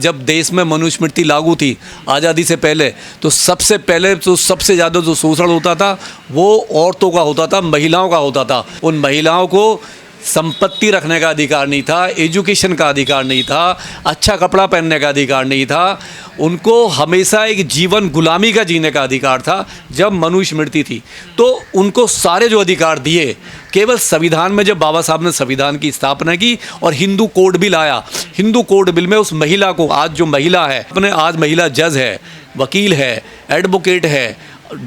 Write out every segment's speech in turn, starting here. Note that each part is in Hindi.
जब देश में मनुस्मृति लागू थी आज़ादी से पहले, तो सबसे पहले तो सबसे ज़्यादा जो शोषण होता था वो औरतों का होता था, महिलाओं का होता था। उन महिलाओं को संपत्ति रखने का अधिकार नहीं था, एजुकेशन का अधिकार नहीं था, अच्छा कपड़ा पहनने का अधिकार नहीं था। उनको हमेशा एक जीवन गुलामी का जीने का अधिकार था। जब मनुस्मृति थी तो उनको सारे जो अधिकार दिए, केवल संविधान में जब बाबा साहब ने संविधान की स्थापना की और हिंदू कोड बिल आया, हिंदू कोड बिल में उस महिला को, आज जो महिला है अपने, आज महिला जज है, वकील है, एडवोकेट है,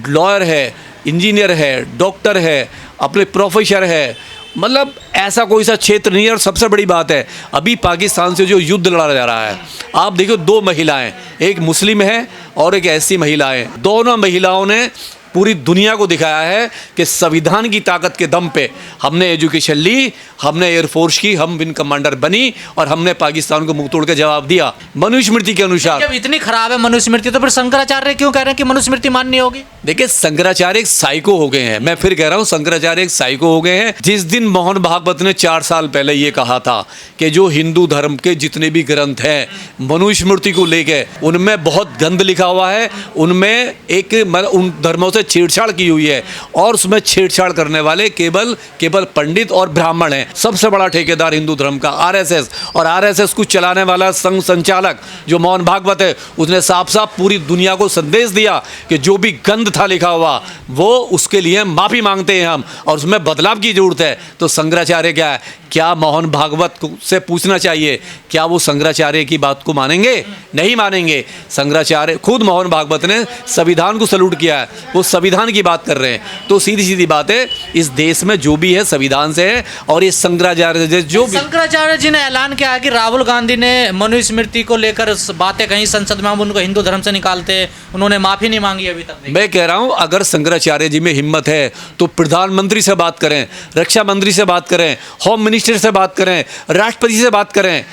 लॉयर है, इंजीनियर है, डॉक्टर है, अपने प्रोफेसर है, मतलब ऐसा कोई सा क्षेत्र नहीं है। और सबसे बड़ी बात है, अभी पाकिस्तान से जो युद्ध लड़ा जा रहा है, आप देखो दो महिलाएं, एक मुस्लिम है और एक ऐसी महिलाएं, दोनों महिलाओं ने पूरी दुनिया को दिखाया है कि संविधान की ताकत के दम पे हमने एजुकेशन ली, हमने एयरफोर्स की, हम विंग कमांडर बनी और हमने पाकिस्तान को मुंह तोड़ के जवाब दिया मनुस्मृति के अनुसार। जब इतनी खराब है मनुस्मृति, तो फिर शंकराचार्य क्यों कह रहे हैं कि मनुस्मृति माननी होगी? देखिए, शंकराचार्य एक साइको हो गए हैं। मैं फिर कह रहा हूँ, शंकराचार्य एक साइको हो गए हैं। जिस दिन मोहन भागवत ने 4 साल पहले ये कहा था कि जो हिंदू धर्म के जितने भी ग्रंथ हैं मनुस्मृति को लेके, उनमें बहुत गंद लिखा हुआ है, उनमें एक उन धर्मों से छेड़छाड़ की हुई है और उसमें छेड़छाड़ करने वाले केवल पंडित और ब्राह्मण हैं। सबसे बड़ा ठेकेदार हिंदू धर्म का आरएसएस, और आरएसएस को चलाने वाला संघ संचालक जो मोहन भागवत है, उसने साफ साफ पूरी दुनिया को संदेश दिया कि जो भी गंद था लिखा हुआ वो उसके लिए माफी मांगते हैं हम, और उसमें बदलाव की जरूरत है। तो शंकराचार्य क्या है, क्या मोहन भागवत से पूछना चाहिए, क्या वो शंकराचार्य की बात को मानेंगे? नहीं मानेंगे। शंकराचार्य खुद मोहन भागवत ने संविधान को सल्यूट किया है, वो संविधान की बात कर रहे हैं। तो सीधी सीधी बात है, इस देश में जो भी है संविधान से है, और ये शंकराचार्य जो भी, शंकराचार्य जी ने ऐलान किया है कि राहुल गांधी ने मनुस्मृति को लेकर बातें कहीं संसद में, हम उनको हिंदू धर्म से निकालते, उन्होंने माफी नहीं मांगी अभी तक। मैं कह रहा हूं, अगर शंकराचार्य जी में हिम्मत है तो प्रधानमंत्री से बात करें, रक्षा मंत्री से बात करें, होम मिनिस्टर से बात करें, राष्ट्रपति से बात करें,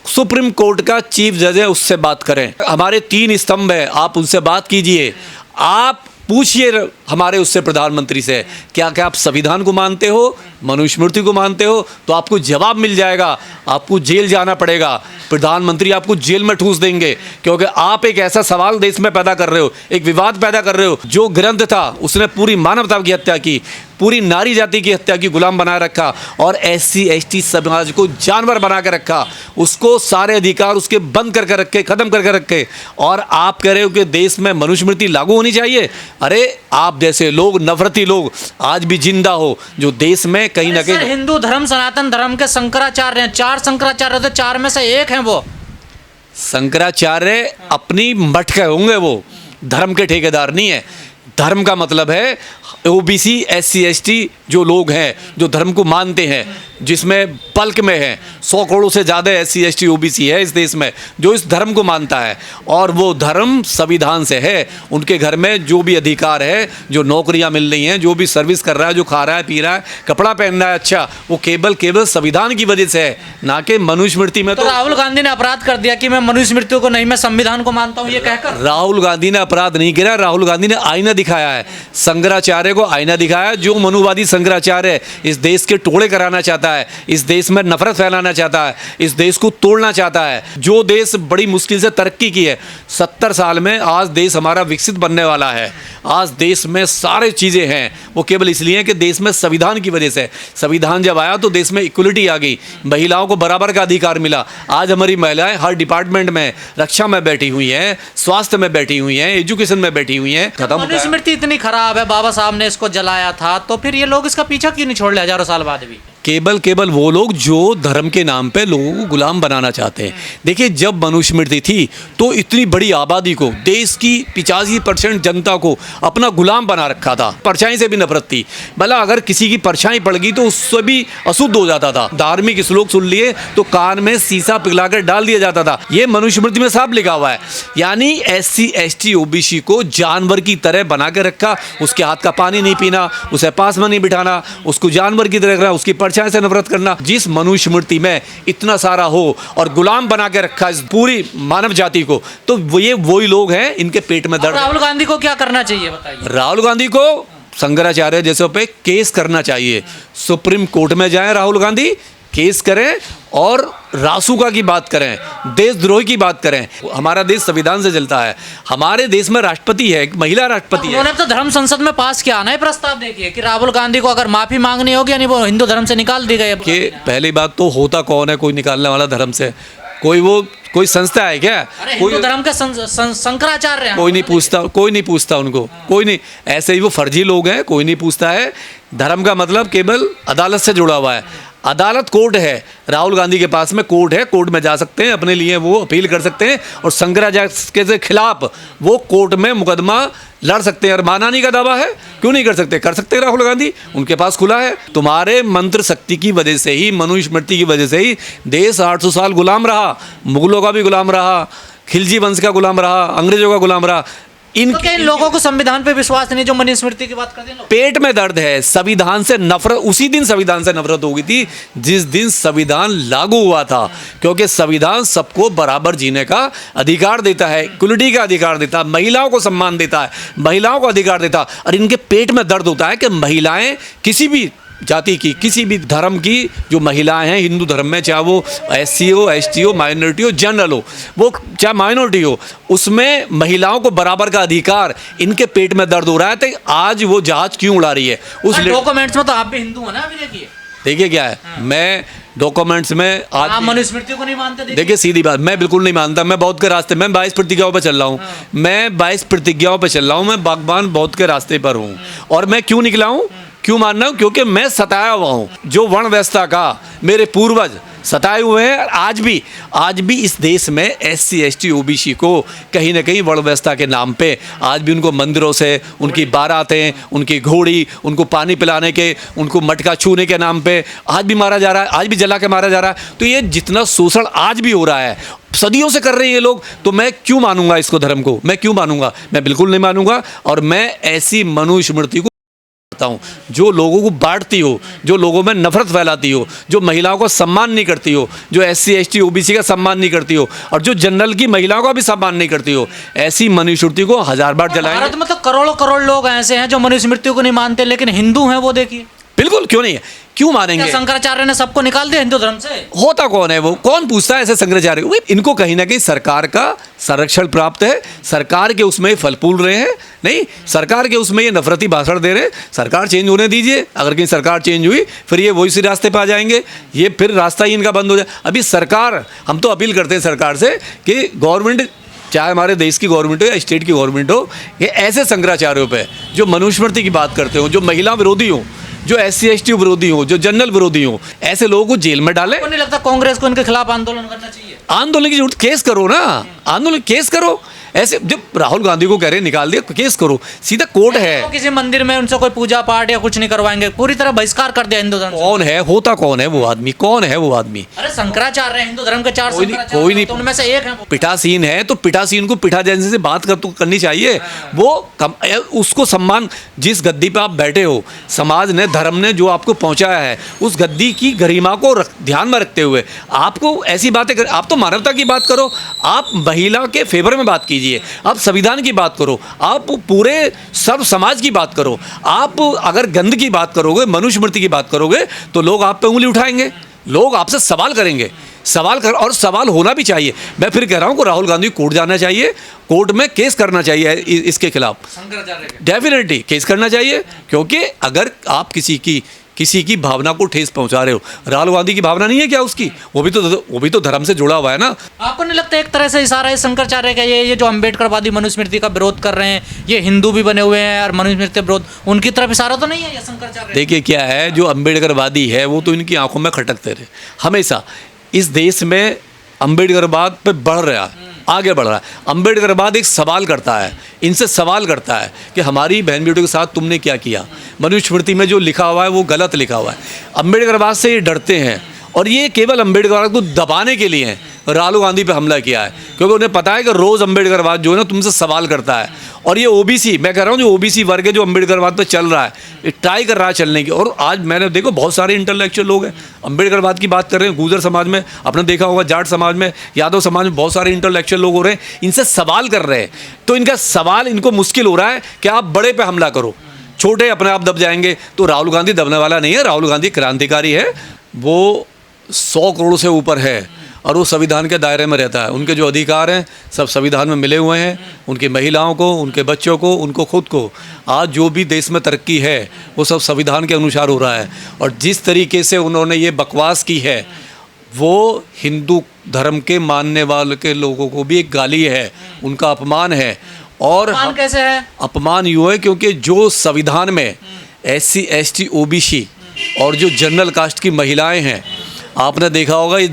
सुप्रीम कोर्ट का चीफ जज है उससे बात करें। हमारे 3 स्तंभ है, आप उनसे बात कीजिए। आप पूछिए हमारे उससे प्रधानमंत्री से, क्या क्या आप संविधान को मानते हो, मनुस्मृति को मानते हो? तो आपको जवाब मिल जाएगा। आपको जेल जाना पड़ेगा, प्रधानमंत्री आपको जेल में ठूस देंगे, क्योंकि आप एक ऐसा सवाल देश में पैदा कर रहे हो, एक विवाद पैदा कर रहे हो। जो ग्रंथ था उसने पूरी मानवता की हत्या की, पूरी नारी जाति की हत्या की, गुलाम बना रखा, और SC ST समाज को जानवर बना के रखा, उसको सारे अधिकार उसके बंद करके रखे, खत्म करके रखे। और आप कह रहे हो कि देश में मनुस्मृति लागू होनी चाहिए? अरे आप जैसे लोग, नफरती लोग आज भी जिंदा हो, जो देश में कहीं ना कहीं। हिंदू धर्म सनातन धर्म के शंकराचार्य हैं, 4 शंकराचार्य थे, 4 में से एक हैं वो। शंकराचार्य अपनी मठ के होंगे, वो धर्म के ठेकेदार नहीं है। धर्म का मतलब है OBC SC ST जो लोग हैं, जो धर्म को मानते हैं, जिसमें बल्क में है 100 करोड़ से ज़्यादा SC ST OBC है इस देश में, जो इस धर्म को मानता है। और वो धर्म संविधान से है। उनके घर में जो भी अधिकार है, जो नौकरियां मिल रही हैं, जो भी सर्विस कर रहा है, जो खा रहा है, पी रहा है, कपड़ा पहन रहा है, अच्छा, वो केवल संविधान की वजह से है, ना कि मनुस्मृति में। तो राहुल गांधी ने अपराध कर दिया कि मैं मनुस्मृति को नहीं, मैं संविधान को मानता हूँ, ये कहकर। राहुल गांधी ने अपराध नहीं किया, राहुल गांधी ने आईना दिखाया है, शंकराचार्य को आईना दिखाया। जो मनुवादी शंकराचार्य इस देश के टुकड़े कराना चाहता है, इस देश में नफरत फैलाना चाहता है, इस देश को तोड़ना चाहता है, जो देश बड़ी मुश्किल से तरक्की की है 70 साल में, आज देश हमारा विकसित बनने वाला है। आज देश में सारे चीज़ें हैं, वो केवल इसलिए कि देश में संविधान की वजह से। संविधान जब आया तो देश में इक्वलिटी आ गई, महिलाओं को बराबर का अधिकार मिला। आज हमारी महिलाएं हर डिपार्टमेंट में, रक्षा में बैठी हुई हैं, स्वास्थ्य में बैठी हुई हैं, एजुकेशन में बैठी हुई हैं। खत्म। मनुस्मृति इतनी खराब है, बाबा साहब ने इसको जलाया था, तो फिर ये लोग इसका पीछा क्यों नहीं छोड़ रहे हजारों साल बाद भी? केवल वो लोग जो धर्म के नाम पे लोगों को गुलाम बनाना चाहते हैं। देखिए, जब मनुस्मृति थी तो इतनी बड़ी आबादी को, देश की 85% जनता को अपना गुलाम बना रखा था। परछाई से भी नफरत थी, भला अगर किसी की परछाई पड़ गई तो उससे भी अशुद्ध हो जाता था। धार्मिक श्लोक सुन लिए तो कान में शीशा पिघलाकर डाल दिया जाता था। ये मनुस्मृति में साफ लिखा हुआ है। यानी SC ST OBC को जानवर की तरह बना के रखा। उसके हाथ का पानी नहीं पीना, उसे पास में नहीं बिठाना, उसको जानवर की तरह रखना, उसकी से नफरत करना। जिस मनुस्मृति में इतना सारा हो और गुलाम बना के रखा इस पूरी मानव जाति को, तो ये वही लोग हैं, इनके पेट में दर्द। राहुल गांधी को क्या करना चाहिए बताइए? राहुल गांधी को शंकराचार्य जैसे पे केस करना चाहिए। सुप्रीम कोर्ट में जाएं राहुल गांधी, केस करें और रासुका की बात करें, देशद्रोही की बात करें। हमारा देश संविधान से चलता है, हमारे देश में राष्ट्रपति है, एक महिला राष्ट्रपति है। उन्होंने तो धर्म संसद में पास किया ना ये प्रस्ताव, देखिए कि राहुल गांधी को अगर माफी मांगनी होगी यानी वो हिंदू धर्म से निकाल दी गई। कि पहली बात तो होता कौन है कोई निकालने वाला धर्म से? कोई संस्था है क्या? अरे हिंदू धर्म के शंकराचार्य हैं। कोई नहीं पूछता उनको, कोई नहीं। ऐसे ही वो फर्जी लोग हैं, कोई नहीं पूछता है। धर्म का मतलब केवल अदालत से जुड़ा हुआ है। अदालत कोर्ट है, राहुल गांधी के पास में कोर्ट है, कोर्ट में जा सकते हैं, अपने लिए वो अपील कर सकते हैं और शंकराचार्य के खिलाफ वो कोर्ट में मुकदमा लड़ सकते हैं। और मानहानि का दावा है, क्यों नहीं कर सकते? कर सकते हैं राहुल गांधी, उनके पास खुला है। तुम्हारे मंत्र शक्ति की वजह से ही, मनुस्मृति की वजह से ही देश 800 साल गुलाम रहा। मुगलों का भी गुलाम रहा, खिलजी वंश का गुलाम रहा, अंग्रेजों का गुलाम रहा। इन लोगों को संविधान पे विश्वास नहीं जो मनुस्मृति की बात करते हैं। पेट में दर्द है, संविधान से नफरत। उसी दिन संविधान से नफरत हो गई थी जिस दिन संविधान लागू हुआ था, क्योंकि संविधान सबको बराबर जीने का अधिकार देता है, इक्वलिटी का अधिकार देता है, महिलाओं को सम्मान देता है, महिलाओं को अधिकार देता है। और इनके पेट में दर्द होता है कि महिलाएं किसी भी जाति की, किसी भी धर्म की जो महिलाएं हैं हिंदू धर्म में, चाहे वो SC हो, ST हो, माइनॉरिटी हो, जनरल हो, वो चाहे माइनॉरिटी हो, उसमें महिलाओं को बराबर का अधिकार, इनके पेट में दर्द हो रहा है। तो आज वो जहाज क्यों उड़ा रही है? उस डॉक्यूमेंट्स में तो आप भी हिंदू हो ना, अभी देखिए क्या है। मैं डॉक्यूमेंट्स में आज मनुस्मृति को नहीं मानते। देखिए सीधी बात, मैं बिल्कुल नहीं मानता। मैं बौद्ध के रास्ते, मैं 22 प्रतिज्ञाओं पर चल रहा हूँ। मैं 22 प्रतिज्ञाओं पर चल रहा हूँ। मैं बागबान बौद्ध के रास्ते पर हूँ। और मैं क्यों निकला हूँ, क्यों मानना हूँ? क्योंकि मैं सताया हुआ हूँ। जो वर्ण व्यवस्था का मेरे पूर्वज सताए हुए हैं, आज भी इस देश में SC ST OBC को कहीं ना कहीं वर्ण व्यवस्था के नाम पे आज भी उनको मंदिरों से उनकी बारातें, उनकी घोड़ी, उनको पानी पिलाने के, उनको मटका छूने के नाम पे आज भी मारा जा रहा है, आज भी जला के मारा जा रहा है। तो ये जितना शोषण आज भी हो रहा है, सदियों से कर रहे हैं ये लोग, तो मैं क्यों मानूंगा इसको, धर्म को मैं क्यों मानूंगा? मैं बिल्कुल नहीं मानूंगा। और मैं ऐसी मनुस्मृति को हूं जो लोगों को बांटती हो, जो लोगों में नफरत फैलाती हो, जो महिलाओं को सम्मान नहीं करती हो, जो SC ST OBC का सम्मान नहीं करती हो, और जो जनरल की महिलाओं का भी सम्मान नहीं करती हो, ऐसी मनुस्मृति को 1000 बार जलाएंगे। भारत में तो करोड़ों करोड़ लोग ऐसे हैं जो मनुस्मृति को नहीं मानते, लेकिन हिंदू हैं वो, देखिए। बिल्कुल, क्यों नहीं है, क्यों मानेंगे? शंकराचार्य ने सबको निकाल दिया हिंदू धर्म से। होता कौन है वो? कौन पूछता है ऐसे शंकराचार्य को? इनको कहीं ना कहीं सरकार का संरक्षण प्राप्त है, सरकार के उसमें फल फूल रहे हैं, नहीं सरकार के उसमें ये नफरती भाषण दे रहे हैं। सरकार चेंज होने दीजिए, अगर कहीं सरकार चेंज हुई फिर ये वही सी रास्ते पर आ जाएंगे, ये फिर रास्ता ही इनका बंद हो जाए। अभी सरकार, हम तो अपील करते हैं सरकार से कि गवर्नमेंट, चाहे हमारे देश की गवर्नमेंट हो या स्टेट की गवर्नमेंट हो, ये ऐसे शंकराचार्यों पे जो मनुस्मृति की बात करते हो, जो महिला विरोधी हो, जो SC ST विरोधी हो, जो जनरल विरोधी हो, ऐसे लोगों को जेल में डालें। नहीं लगता कांग्रेस को इनके खिलाफ आंदोलन करना चाहिए? आंदोलन की जरूरत, केस करो ना, आंदोलन केस करो। ऐसे जब राहुल गांधी को कह रहे निकाल दिया, केस करो, सीधा कोर्ट है। तो किसी मंदिर में उनसे कोई पूजा पाठ या कुछ नहीं करवाएंगे, पूरी तरह बहिष्कार कर दिया हिंदू धर्म। कौन है, होता कौन है वो आदमी? कौन है वो आदमी? अरे शंकराचार्य हिंदू धर्म के 4 कोई नहीं, तो उनमें से एक है। पीठासीन है तो पीठासीन को पीठासीन से बात करनी चाहिए। वो उसको सम्मान, जिस गद्दी पे आप बैठे हो, समाज ने, धर्म ने जो आपको पहुंचाया है, उस गद्दी की गरिमा को ध्यान में रखते हुए आपको ऐसी बातें कर, आप तो मानवता की बात करो, आप महिला के फेवर में बात कीजिए, आप संविधान की बात करो, आप पूरे सब समाज की बात करो। आप अगर गंद की बात करोगे, मनुस्मृति की बात करोगे, तो लोग आप पे उंगली उठाएंगे, लोग आपसे सवाल करेंगे, और सवाल होना भी चाहिए। मैं फिर कह रहा हूं कि राहुल गांधी कोर्ट जाना चाहिए, कोर्ट में केस करना चाहिए इसके खिलाफ, डेफिनेटली केस करना चाहिए। क्योंकि अगर आप किसी की भावना को ठेस पहुंचा रहे हो, राहुल गांधी की भावना नहीं है क्या उसकी? वो भी तो धर्म से जुड़ा हुआ है ना। आपको नहीं लगता एक तरह से इशारा है शंकराचार्य का, ये जो अम्बेडकरवादी मनुस्मृति का विरोध कर रहे हैं, ये हिंदू भी बने हुए हैं और मनुस्मृति विरोध, उनकी तरफ इशारा तो नहीं है ये शंकराचार्य? देखिए क्या है, जो अम्बेडकरवादी है वो तो इनकी आंखों में खटकते रहे हमेशा। इस देश में अम्बेडकरवाद पे बढ़ रहा है, आगे बढ़ रहा है। अम्बेडकरवाद एक सवाल करता है, इनसे सवाल करता है कि हमारी बहन बेटियों के साथ तुमने क्या किया, मनुस्मृति में जो लिखा हुआ है वो गलत लिखा हुआ है। अम्बेडकरवाद से ये डरते हैं और ये केवल अम्बेडकरवाद को दबाने के लिए राहुल गांधी पे हमला किया है, क्योंकि उन्हें पता है कि रोज़ अम्बेडकरवाद जो है ना तुमसे सवाल करता है। और ये OBC, मैं कह रहा हूँ जो OBC वर्ग है जो अम्बेडकरवाद पे चल रहा है, ये ट्राई कर रहा है चलने की। और आज मैंने देखो बहुत सारे इंटेलेक्चुअल लोग हैं अम्बेडकरवाद की बात कर रहे हैं, गुर्जर समाज में आपने देखा होगा, जाट समाज में, यादव समाज में बहुत सारे इंटेलेक्चुअल लोग हो रहे हैं, इनसे सवाल कर रहे हैं। तो इनका सवाल, इनको मुश्किल हो रहा है कि आप बड़े पे हमला करो, छोटे अपने आप दब जाएंगे। तो राहुल गांधी दबने वाला नहीं है, राहुल गांधी क्रांतिकारी है, वो 100 करोड़ से ऊपर है और वो संविधान के दायरे में रहता है। उनके जो अधिकार हैं सब संविधान में मिले हुए हैं, उनकी महिलाओं को, उनके बच्चों को, उनको खुद को। आज जो भी देश में तरक्की है वो सब संविधान के अनुसार हो रहा है। और जिस तरीके से उन्होंने ये बकवास की है वो हिंदू धर्म के मानने वाले के लोगों को भी एक गाली है, उनका अपमान है। और अपमान कैसे है? अपमान यूँ है क्योंकि जो संविधान में SC ST OBC और जो जनरल कास्ट की महिलाएं हैं, आपने देखा होगा